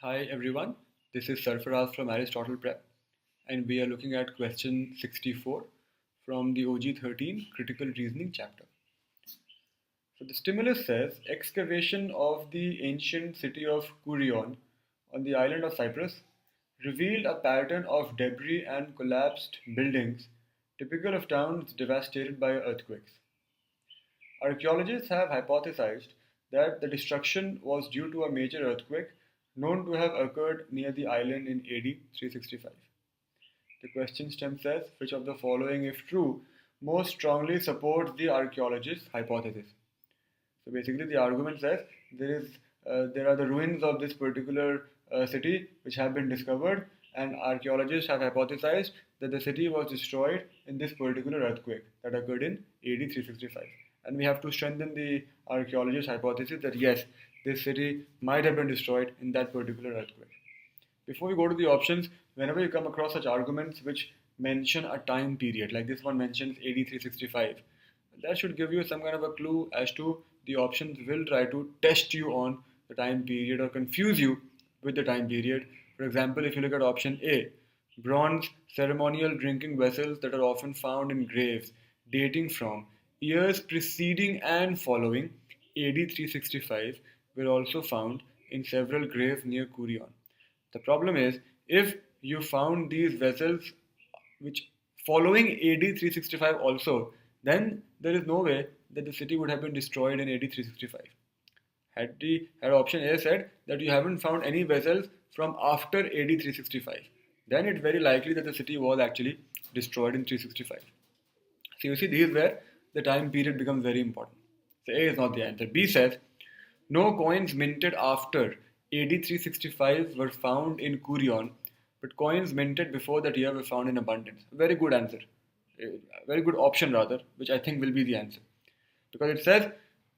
Hi everyone, this is Sarfraz from Aristotle Prep, and we are looking at question 64 from the OG 13 Critical Reasoning chapter. So the stimulus says excavation of the ancient city of Kurion on the island of Cyprus revealed a pattern of debris and collapsed buildings typical of towns devastated by earthquakes. Archaeologists have hypothesized that the destruction was due to a major earthquake known to have occurred near the island in AD 365. The question stem says which of the following, if true, most strongly supports the archaeologist's hypothesis. So basically, the argument says there are the ruins of this particular city which have been discovered, and archaeologists have hypothesized that the city was destroyed in this particular earthquake that occurred in AD 365. And we have to strengthen the archaeologist's hypothesis that yes, this city might have been destroyed in that particular earthquake. Before we go to the options, whenever you come across such arguments which mention a time period, like this one mentions AD 365, that should give you some kind of a clue as to the options will try to test you on the time period or confuse you with the time period. For example, if you look at option A, bronze ceremonial drinking vessels that are often found in graves dating from years preceding and following AD 365 were also found in several graves near Kurion. The problem is, if you found these vessels which following AD 365 also, then there is no way that the city would have been destroyed in AD 365. Had option A said that you haven't found any vessels from after AD 365, then it's very likely that the city was actually destroyed in 365. So you see, this is where the time period becomes very important. So A is not the answer. B says no coins minted after AD 365 were found in Kurion, but coins minted before that year were found in abundance. Very good answer. Very good option rather, which I think will be the answer. Because it says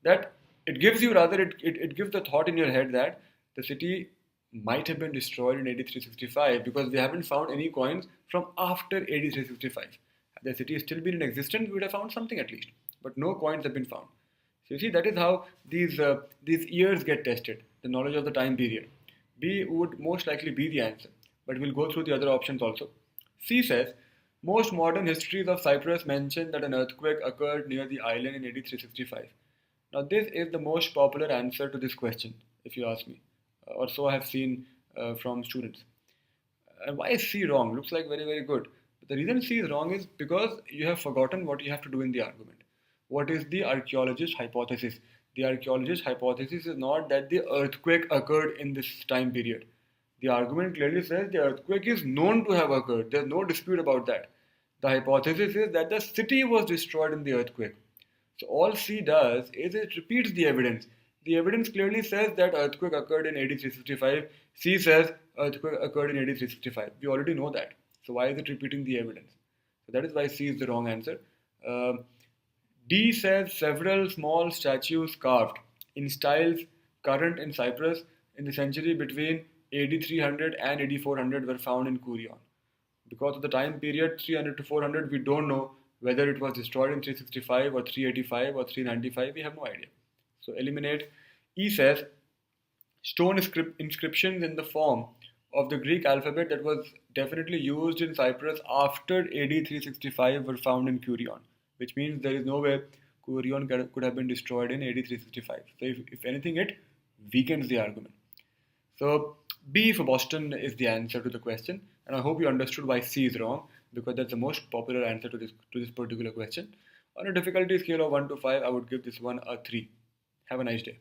that it gives you rather, it gives the thought in your head that the city might have been destroyed in AD 365 because we haven't found any coins from after AD 365. Had the city still been in existence, we would have found something at least. But no coins have been found. So you see, that is how these years get tested, the knowledge of the time period. B would most likely be the answer, but we'll go through the other options also. C says, most modern histories of Cyprus mention that an earthquake occurred near the island in AD 365. Now this is the most popular answer to this question, if you ask me, or so I have seen from students. And why is C wrong? Looks like very, very good. But the reason C is wrong is because you have forgotten what you have to do in the argument. What is the archaeologist's hypothesis? The archaeologist's hypothesis is not that the earthquake occurred in this time period. The argument clearly says the earthquake is known to have occurred. There's no dispute about that. The hypothesis is that the city was destroyed in the earthquake. So all C does is it repeats the evidence. The evidence clearly says that earthquake occurred in AD 365. C says earthquake occurred in AD 365. We already know that. So why is it repeating the evidence? So that is why C is the wrong answer. D says several small statues carved in styles current in Cyprus in the century between AD 300 and AD 400 were found in Kurion. Because of the time period 300 to 400, we don't know whether it was destroyed in 365 or 385 or 395. We have no idea. So eliminate. E says stone inscriptions in the form of the Greek alphabet that was definitely used in Cyprus after AD 365 were found in Kurion, which means there is no way Kurion could have been destroyed in AD 365. So if anything, it weakens the argument. So B for Boston is the answer to the question, and I hope you understood why C is wrong, because that's the most popular answer to this particular question. On a difficulty scale of 1 to 5, I would give this one a 3. Have a nice day.